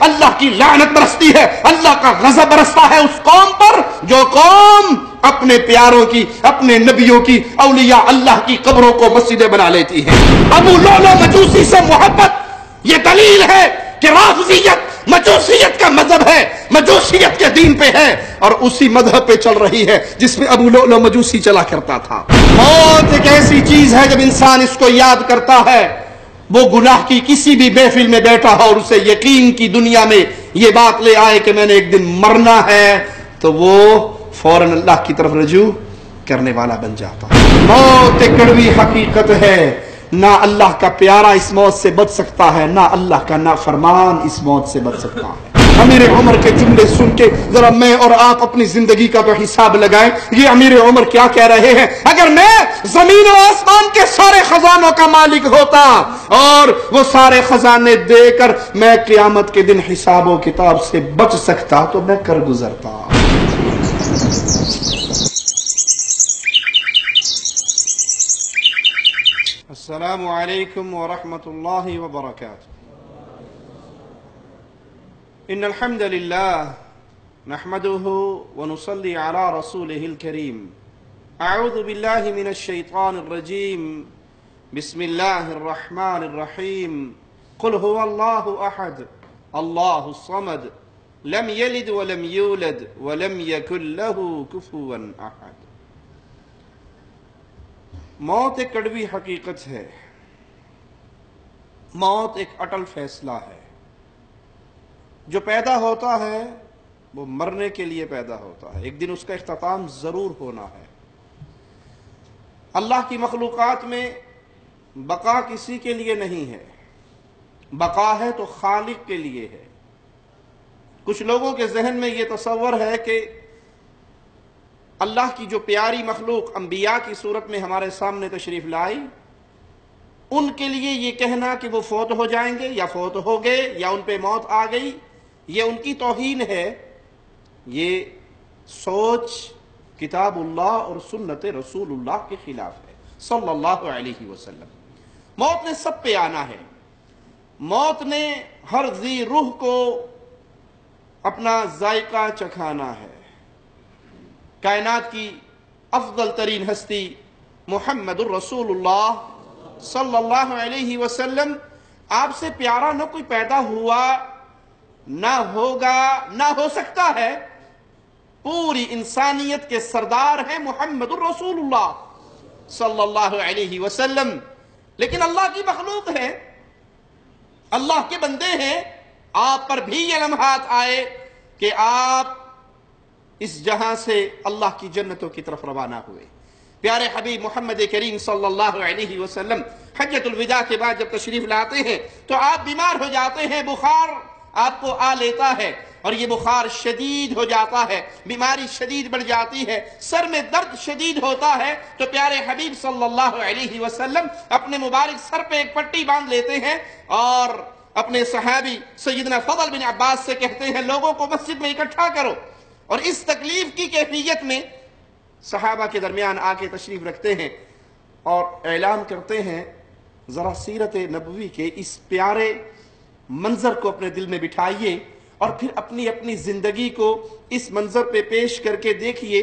اللہ کی لعنت برستی ہے، اللہ کا غضب برستا ہے اس قوم پر جو قوم اپنے پیاروں کی، اپنے نبیوں کی، اولیاء اللہ کی قبروں کو مسجدیں بنا لیتی ہے۔ ابو لؤلؤ مجوسی سے محبت یہ دلیل ہے کہ رافضیت مجوسیت کا مذہب ہے، مجوسیت کے دین پہ ہے اور اسی مذہب پہ چل رہی ہے جس میں ابو لؤلؤ مجوسی چلا کرتا تھا۔ موت ایک ایسی چیز ہے جب انسان اس کو یاد کرتا ہے، وہ گناہ کی کسی بھی محفل میں بیٹھا ہو اور اسے یقین کی دنیا میں یہ بات لے آئے کہ میں نے ایک دن مرنا ہے تو وہ فوراً اللہ کی طرف رجوع کرنے والا بن جاتا ہے۔ موت ایک کڑوی حقیقت ہے، نہ اللہ کا پیارا اس موت سے بچ سکتا ہے، نہ اللہ کا نافرمان اس موت سے بچ سکتا ہے۔ امیر عمر کے جملے سن کے ذرا میں اور آپ اپنی زندگی کا تو حساب لگائیں۔ یہ امیر عمر کیا کہہ رہے ہیں؟ اگر میں زمین و آسمان کے سارے خزانوں کا مالک ہوتا اور وہ سارے خزانے دے کر میں قیامت کے دن حساب و کتاب سے بچ سکتا تو میں کر گزرتا۔ السلام علیکم ورحمۃ اللہ وبرکاتہ۔ ان الحمد للہ نحمده ونصلي على رسوله الكريم۔ اعوذ باللہ من الشیطان الرجیم، بسم اللہ الرحمن الرحیم۔ قل هو اللہ احد اللہ الصمد لم یلد ولم یولد ولم یکن له کفوا احد۔ موت ایک کڑوی حقیقت ہے، موت ایک اٹل فیصلہ ہے۔ جو پیدا ہوتا ہے وہ مرنے کے لیے پیدا ہوتا ہے، ایک دن اس کا اختتام ضرور ہونا ہے۔ اللہ کی مخلوقات میں بقا کسی کے لیے نہیں ہے، بقا ہے تو خالق کے لیے ہے۔ کچھ لوگوں کے ذہن میں یہ تصور ہے کہ اللہ کی جو پیاری مخلوق انبیاء کی صورت میں ہمارے سامنے تشریف لائی، ان کے لیے یہ کہنا کہ وہ فوت ہو جائیں گے یا فوت ہو گئے یا ان پہ موت آ گئی، یہ ان کی توہین ہے۔ یہ سوچ کتاب اللہ اور سنت رسول اللہ کے خلاف ہے صلی اللہ علیہ وسلم۔ موت نے سب پہ آنا ہے، موت نے ہر ذی روح کو اپنا ذائقہ چکھانا ہے۔ کائنات کی افضل ترین ہستی محمد الرسول اللہ صلی اللہ علیہ وسلم، آپ سے پیارا نہ کوئی پیدا ہوا، نہ ہوگا، نہ ہو سکتا ہے۔ پوری انسانیت کے سردار ہیں محمد الرسول اللہ صلی اللہ علیہ وسلم، لیکن اللہ کی مخلوق ہے، اللہ کے بندے ہیں۔ آپ پر بھی یہ لمحات آئے کہ آپ اس جہاں سے اللہ کی جنتوں کی طرف روانہ ہوئے۔ پیارے حبیب محمد کریم صلی اللہ علیہ وسلم حجۃ الوداع کے بعد جب تشریف لاتے ہیں تو آپ بیمار ہو جاتے ہیں، بخار آپ کو آ لیتا ہے اور یہ بخار شدید ہو جاتا ہے، بیماری شدید بڑھ جاتی ہے، سر میں درد شدید ہوتا ہے تو پیارے حبیب صلی اللہ علیہ وسلم اپنے مبارک سر پہ ایک پٹی باندھ لیتے ہیں اور اپنے صحابی سیدنا فضل بن عباس سے کہتے ہیں لوگوں کو مسجد میں اکٹھا کرو، اور اس تکلیف کی کیفیت میں صحابہ کے درمیان آ کے تشریف رکھتے ہیں اور اعلان کرتے ہیں ذرا سیرت نبوی کے اس پیارے منظر کو اپنے دل میں بٹھائیے اور پھر اپنی اپنی زندگی کو اس منظر پہ پیش کر کے دیکھیے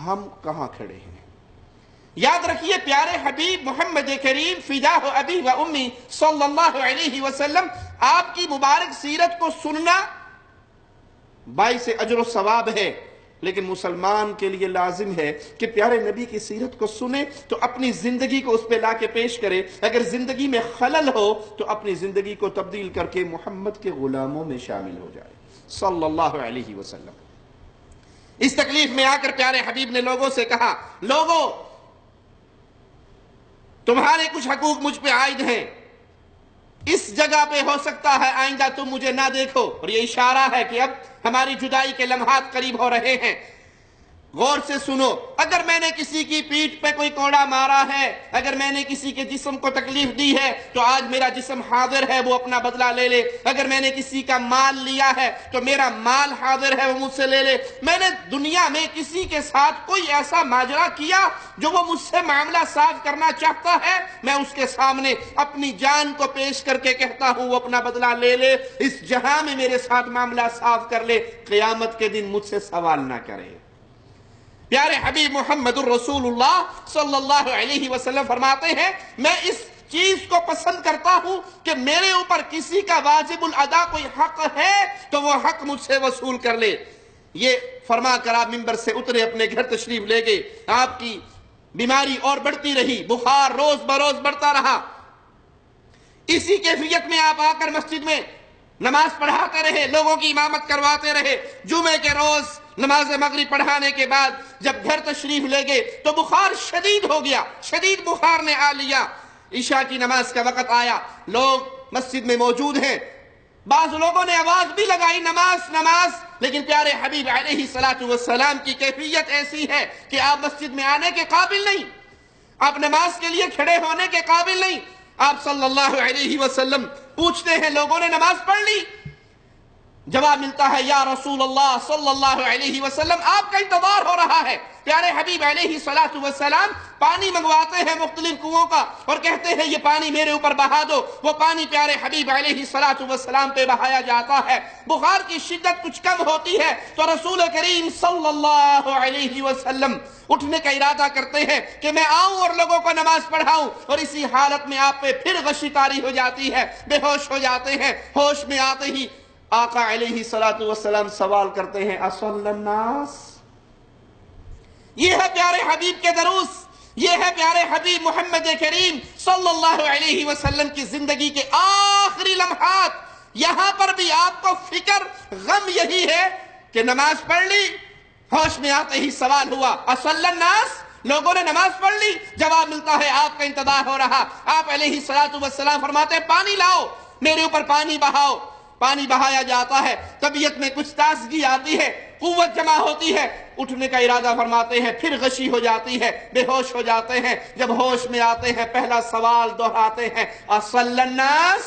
ہم کہاں کھڑے ہیں۔ یاد رکھیے پیارے حبیب محمد کریم فداہ ابی و امی صلی اللہ علیہ وسلم، آپ کی مبارک سیرت کو سننا باعث اجر و ثواب ہے، لیکن مسلمان کے لیے لازم ہے کہ پیارے نبی کی سیرت کو سنے تو اپنی زندگی کو اس پہ لا کے پیش کرے۔ اگر زندگی میں خلل ہو تو اپنی زندگی کو تبدیل کر کے محمد کے غلاموں میں شامل ہو جائے صلی اللہ علیہ وسلم۔ اس تکلیف میں آ کر پیارے حبیب نے لوگوں سے کہا لوگوں تمہارے کچھ حقوق مجھ پہ عائد ہیں، اس جگہ پہ ہو سکتا ہے آئندہ تم مجھے نہ دیکھو، اور یہ اشارہ ہے کہ اب ہماری جدائی کے لمحات قریب ہو رہے ہیں۔ غور سے سنو، اگر میں نے کسی کی پیٹھ پہ کوئی کوڑا مارا ہے، اگر میں نے کسی کے جسم کو تکلیف دی ہے تو آج میرا جسم حاضر ہے، وہ اپنا بدلہ لے لے۔ اگر میں نے کسی کا مال لیا ہے تو میرا مال حاضر ہے، وہ مجھ سے لے لے۔ میں نے دنیا میں کسی کے ساتھ کوئی ایسا ماجرا کیا جو وہ مجھ سے معاملہ صاف کرنا چاہتا ہے، میں اس کے سامنے اپنی جان کو پیش کر کے کہتا ہوں وہ اپنا بدلہ لے لے، اس جہاں میں میرے ساتھ معاملہ صاف کر لے، قیامت کے دن مجھ سے سوال نہ کرے۔ پیارے حبیب محمد الرسول اللہ صلی اللہ علیہ وسلم فرماتے ہیں میں اس چیز کو پسند کرتا ہوں کہ میرے اوپر کسی کا واجب الادا کوئی حق ہے تو وہ حق مجھ سے وصول کر لے۔ یہ فرما کر آپ ممبر سے اترے، اپنے گھر تشریف لے گئے۔ آپ کی بیماری اور بڑھتی رہی، بخار روز بروز بڑھتا رہا۔ اسی کیفیت میں آپ آ کر مسجد میں نماز پڑھاتے رہے، لوگوں کی امامت کرواتے رہے۔ جمعے کے روز نماز مغرب پڑھانے کے بعد جب گھر تشریف لے گئے تو بخار شدید ہو گیا، شدید بخار نے آ لیا۔ عشاء کی نماز کا وقت آیا، لوگ مسجد میں موجود ہیں، بعض لوگوں نے آواز بھی لگائی نماز نماز، لیکن پیارے حبیب علیہ السلام کی کیفیت ایسی ہے کہ آپ مسجد میں آنے کے قابل نہیں، آپ نماز کے لیے کھڑے ہونے کے قابل نہیں۔ آپ صلی اللہ علیہ وسلم پوچھتے ہیں لوگوں نے نماز پڑھ لی؟ جواب ملتا ہے یا رسول اللہ صلی اللہ علیہ وسلم آپ کا انتظار ہو رہا ہے۔ پیارے حبیب علیہ السلام پانی منگواتے ہیں مختلف کنووں کا اور کہتے ہیں یہ پانی میرے اوپر بہا دو۔ وہ پانی پیارے حبیب علیہ السلام پہ بہایا جاتا ہے۔ بخار کی شدت کچھ کم ہوتی ہے تو رسول کریم صلی اللہ علیہ وسلم اٹھنے کا ارادہ کرتے ہیں کہ میں آؤں اور لوگوں کو نماز پڑھاؤں، اور اسی حالت میں آپ پہ پھر غشی طاری ہو جاتی ہے، بے ہوش ہو جاتے ہیں۔ ہوش میں آتے ہی آقا علیہ السلام سوال کرتے ہیں اصلی الناس؟ یہ ہے پیارے حبیب کے دروس، یہ ہے پیارے حبیب محمد کریم صلی اللہ علیہ وسلم کی زندگی کے آخری لمحات۔ یہاں پر بھی آپ کو فکر غم یہی ہے کہ نماز پڑھ لی؟ ہوش میں آتے ہی سوال ہوا اصلی الناس؟ لوگوں نے نماز پڑھ لی؟ جواب ملتا ہے آپ کا انتظار ہو رہا۔ آپ علیہ السلام فرماتے ہیں پانی لاؤ، میرے اوپر پانی بہاؤ۔ پانی بہایا جاتا ہے، طبیعت میں کچھ تازگی آتی ہے، قوت جمع ہوتی ہے، اٹھنے کا ارادہ فرماتے ہیں، پھر غشی ہو جاتی ہے، بے ہوش ہو جاتے ہیں۔ جب ہوش میں آتے ہیں پہلا سوال دہراتے ہیں اصلی الناس؟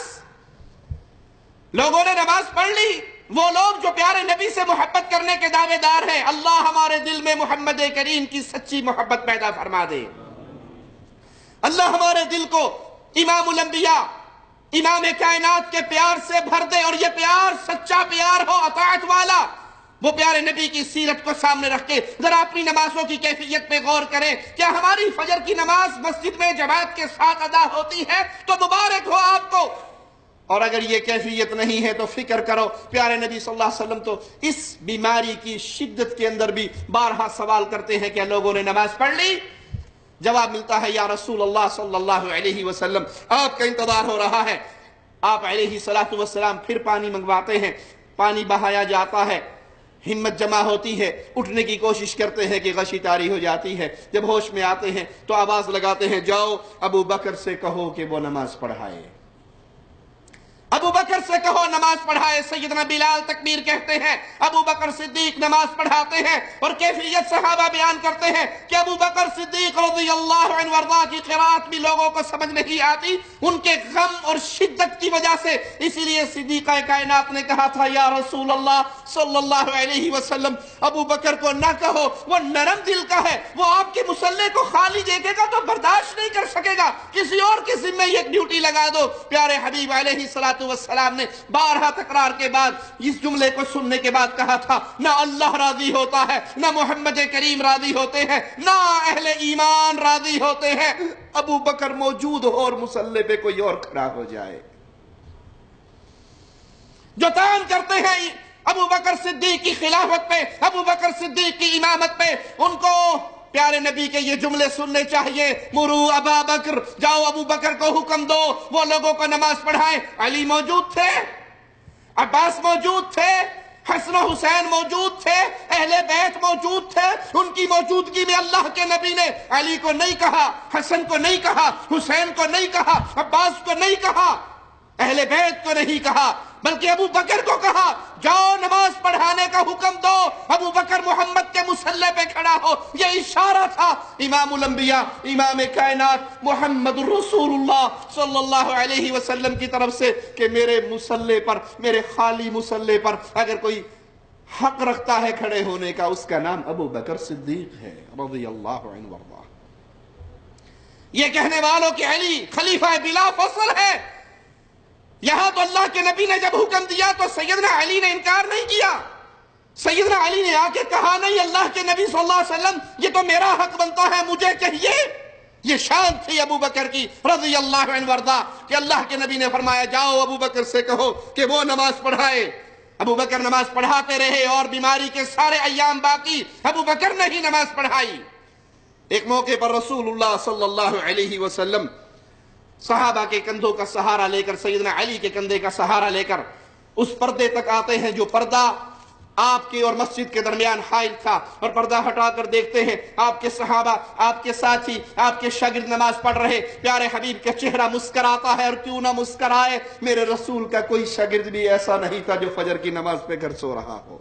لوگوں نے نماز پڑھ لی؟ وہ لوگ جو پیارے نبی سے محبت کرنے کے دعوے دار ہیں، اللہ ہمارے دل میں محمد کریم کی سچی محبت پیدا فرما دے۔ اللہ ہمارے دل کو امام الانبیاء، امام کائنات کے پیار سے بھر دے، اور یہ پیار سچا پیار ہو، اطاعت والا۔ وہ پیارے نبی کی سیرت کو سامنے رکھ کے ذرا اپنی نمازوں کی کیفیت پہ غور کریں۔ کیا ہماری فجر کی نماز مسجد میں جماعت کے ساتھ ادا ہوتی ہے؟ تو مبارک ہو آپ کو۔ اور اگر یہ کیفیت نہیں ہے تو فکر کرو، پیارے نبی صلی اللہ علیہ وسلم تو اس بیماری کی شدت کے اندر بھی بارہا سوال کرتے ہیں کہ لوگوں نے نماز پڑھ لی؟ جواب ملتا ہے یا رسول اللہ صلی اللہ علیہ وسلم آپ کا انتظار ہو رہا ہے۔ آپ علیہ السلام پھر پانی منگواتے ہیں، پانی بہایا جاتا ہے، ہمت جمع ہوتی ہے، اٹھنے کی کوشش کرتے ہیں کہ غشی طاری ہو جاتی ہے۔ جب ہوش میں آتے ہیں تو آواز لگاتے ہیں جاؤ ابو بکر سے کہو کہ وہ نماز پڑھائے، ابو بکر سے کہو نماز پڑھائے۔ سیدنا بلال تکبیر کہتے ہیں، ابو بکر صدیق نماز پڑھاتے ہیں، اور کیفیت صحابہ بیان کرتے ہیں کہ ابو بکر صدیق رضی اللہ عنہ وارضاہ کی قرات بھی لوگوں کو سمجھ نہیں آتی ان کے غم اور شدت کی وجہ سے۔ اسی لیے صدیقہ کائنات نے کہا تھا یا رسول اللہ صلی اللہ علیہ وسلم ابو بکر کو نہ کہو، وہ نرم دل کا ہے، وہ آپ کے مصلے کو خالی دیکھے گا تو برداشت نہیں کر سکے گا، کسی اور کے ذمہ یہ ڈیوٹی لگا دو۔ پیارے حبیب علیہ السلام نے بارہا تکرار کے بعد اس جملے کو سننے کے بعد کہا تھا نہ اللہ راضی ہوتا ہے، نہ محمد کریم راضی ہوتے ہیں، نہ اہل ایمان راضی ہوتے ہیں ابو بکر موجود ہو اور مصلی پہ کوئی اور کھڑا ہو جائے۔ جو طعن کرتے ہیں ابو بکر صدیق کی خلافت پہ، ابو بکر صدیق کی امامت پہ، ان کو پیارے نبی کے یہ جملے سننے چاہیے مرو ابا بکر، جاؤ ابو بکر کو حکم دو وہ لوگوں کو نماز پڑھائیں۔ علی موجود تھے، عباس موجود تھے، حسن و حسین موجود تھے، اہل بیت موجود تھے، ان کی موجودگی میں اللہ کے نبی نے علی کو نہیں کہا، حسن کو نہیں کہا، حسین کو نہیں کہا، عباس کو نہیں کہا، اہل بیت کو نہیں کہا، بلکہ ابو بکر کو کہا جاؤ نماز پڑھانے کا حکم دو، ابو بکر محمد کے مصلی پہ کھڑا ہو۔ یہ اشارہ تھا امام الانبیاء، امام کائنات محمد الرسول اللہ صلی اللہ علیہ وسلم کی طرف سے کہ میرے مصلی پر، میرے خالی مصلی پر اگر کوئی حق رکھتا ہے کھڑے ہونے کا، اس کا نام ابو بکر صدیق ہے رضی اللہ عنہ وارضاہ۔ یہ کہنے والوں کہ علی خلیفہ بلا فصل ہے، یہاں تو اللہ کے نبی نے جب حکم دیا تو سیدنا علی نے انکار نہیں کیا، سیدنا علی نے آ کے کہا نہیں اللہ کے نبی صلی اللہ علیہ وسلم یہ تو میرا حق بنتا ہے مجھے کہیے۔ یہ شان تھی ابو بکر کی رضی اللہ عنہ وارضاہ کہ اللہ کے نبی نے فرمایا جاؤ ابو بکر سے کہو کہ وہ نماز پڑھائے۔ ابو بکر نماز پڑھاتے رہے اور بیماری کے سارے ایام باقی ابو بکر نے ہی نماز پڑھائی۔ ایک موقع پر رسول اللہ صلی اللہ علیہ وسلم صحابہ کے کندھوں کا سہارا لے کر، سیدنا علی کے کندھے کا سہارا لے کر اس پردے تک آتے ہیں جو پردہ آپ کے اور مسجد کے درمیان حائل تھا، اور پردہ ہٹا کر دیکھتے ہیں آپ کے صحابہ، آپ کے ساتھی، آپ کے شاگرد نماز پڑھ رہے۔ پیارے حبیب کا چہرہ مسکراتا ہے، اور کیوں نہ مسکرائے، میرے رسول کا کوئی شاگرد بھی ایسا نہیں تھا جو فجر کی نماز پہ گھر سو رہا ہو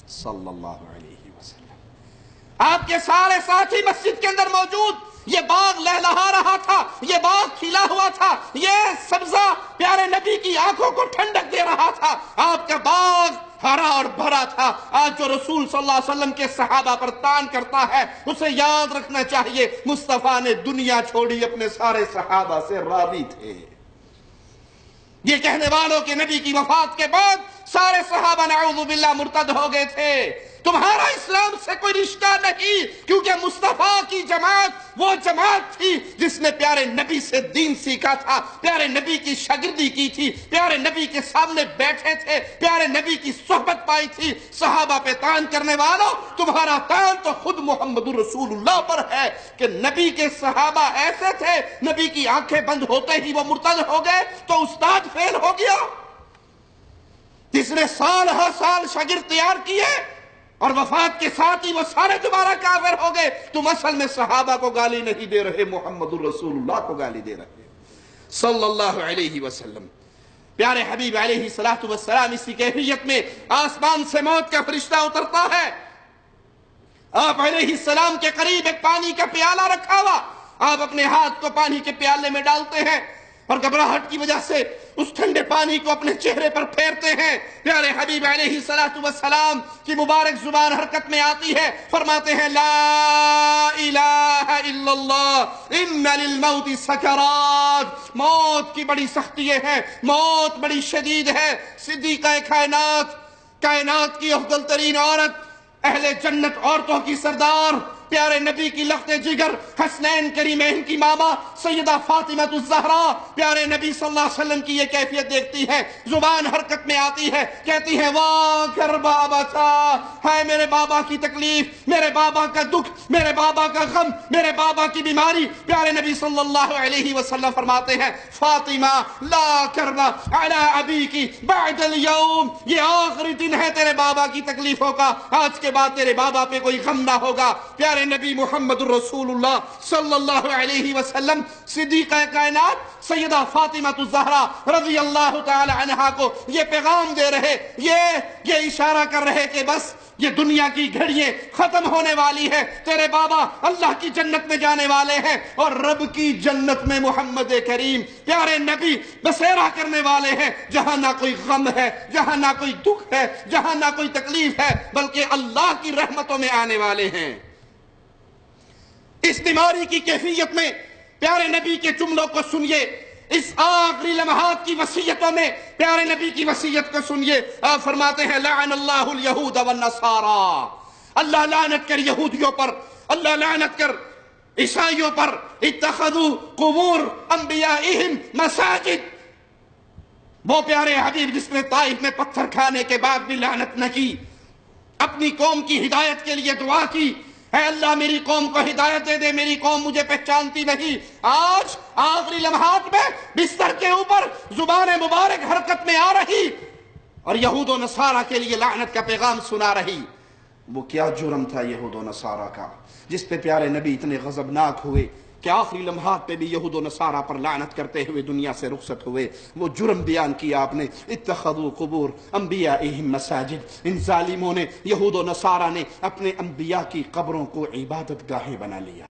صلی اللہ علیہ وسلم۔ آپ کے سارے ساتھی مسجد کے اندر موجود، یہ باغ لہلہا رہا تھا، یہ باغ کھلا ہوا تھا، یہ سبزہ پیارے نبی کی آنکھوں کو ٹھنڈک دے رہا تھا، آپ کا باغ ہرا اور بھرا تھا۔ آج جو رسول صلی اللہ علیہ وسلم کے صحابہ پر تان کرتا ہے اسے یاد رکھنا چاہیے مصطفیٰ نے دنیا چھوڑی اپنے سارے صحابہ سے راضی تھے۔ یہ کہنے والوں کہ نبی کی وفات کے بعد سارے صحابہ نعوذ باللہ مرتد ہو گئے تھے، تمہارا اسلام سے کوئی رشتہ نہیں، کیونکہ مصطفیٰ کی جماعت وہ جماعت تھی جس نے پیارے نبی سے دین سیکھا تھا، پیارے نبی کی شاگردی کی تھی، پیارے نبی کے سامنے بیٹھے تھے، پیارے نبی کی صحبت پائی تھی۔ صحابہ پہ تان کرنے والوں، تمہارا تان تو خود محمد الرسول اللہ پر ہے کہ نبی کے صحابہ ایسے تھے، نبی کی آنکھیں بند ہوتے ہی وہ مرتد ہو گئے تو استاد فیل ہو گیا، جس نے سال ہر سال شاگرد تیار کیے اور وفات کے ساتھ ہی وہ سارے دوبارہ کافر ہو گئے۔ تم اصل میں صحابہ کو گالی نہیں دے رہے، محمد الرسول اللہ کو گالی دے رہے صلی اللہ علیہ وسلم۔ پیارے حبیب علیہ السلام اسی کیفیت میں آسمان سے موت کا فرشتہ اترتا ہے، آپ علیہ السلام کے قریب ایک پانی کا پیالہ رکھا ہوا، آپ اپنے ہاتھ کو پانی کے پیالے میں ڈالتے ہیں اور گھبراہٹ کی وجہ سے اس ٹھنڈے پانی کو اپنے چہرے پر پھیرتے ہیں۔ پیارے حبیب علیہ السلام کی مبارک زبان حرکت میں آتی ہے، فرماتے ہیں لا الہ الا اللہ ان للموت سکرات، موت کی بڑی سختی ہے، موت بڑی شدید ہے۔ صدیقہ کائنات، کائنات کی افضل ترین عورت، اہل جنت عورتوں کی سردار، پیارے نبی کی لخت جگر، حسنین کریمین کی ماما سیدہ فاطمہ الزہرا، پیارے نبی صلی اللہ علیہ وسلم کی یہ کیفیت دیکھتی ہے، زبان حرکت میں آتی ہے، کہتی ہے واہ کر بابا تھا، ہے میرے بابا کی تکلیف، میرے بابا کا دکھ، میرے بابا کا غم، میرے بابا کی بیماری۔ پیارے نبی صلی اللہ علیہ وسلم فرماتے ہیں فاطمہ لا کرنا علی ابیکی بعد اليوم، یہ آخری دن ہے تیرے بابا کی تکلیفوں کا، آج کے بعد تیرے بابا پہ کوئی غم نہ ہوگا۔ پیارے نبی محمد الرسول اللہ صلی اللہ علیہ وسلم صدیقہ کائنات سیدہ فاطمہ الزہرا رضی اللہ تعالی عنہا کو یہ پیغام دے رہے، یہ اشارہ کر رہے کہ بس یہ دنیا کی گھڑیاں ختم ہونے والی ہے، تیرے بابا اللہ کی جنت میں جانے والے ہیں اور رب کی جنت میں محمد کریم پیارے نبی بسیرا کرنے والے ہیں، جہاں نہ کوئی غم ہے، جہاں نہ کوئی دکھ ہے، جہاں نہ کوئی تکلیف ہے، بلکہ اللہ کی رحمتوں میں آنے والے ہیں۔ اس بیماری کی کیفیت میں پیارے نبی کے جملوں کو سنیے، اس آخری لمحات کی وصیتوں میں پیارے نبی کی وصیت کو سنیے۔ آپ فرماتے ہیں لعن اللہ الیہود والنصارى، اللہ لعنت کر یہودیوں پر، اللہ لعنت کر عیسائیوں پر، اتخذوا قبور انبیائہم مساجد، وہ پیارے حبیب جس نے طائف میں پتھر کھانے کے بعد بھی لعنت نہ کی، اپنی قوم کی ہدایت کے لیے دعا کی، اے اللہ میری قوم کو ہدایت دے دے، میری قوم مجھے پہچانتی نہیں۔ آج آخری لمحات میں بستر کے اوپر زبان مبارک حرکت میں آ رہی اور یہود و نصارہ کے لیے لعنت کا پیغام سنا رہی۔ وہ کیا جرم تھا یہود و نصارہ کا جس پہ پیارے نبی اتنے غضبناک ہوئے، کہ آخری لمحات پہ بھی یہود و نصارہ پر لعنت کرتے ہوئے دنیا سے رخصت ہوئے، وہ جرم بیان کیا آپ نے، اتخذوا قبور انبیائہم مساجد، ان ظالموں نے، یہود و نصارہ نے اپنے انبیاء کی قبروں کو عبادت گاہیں بنا لیا۔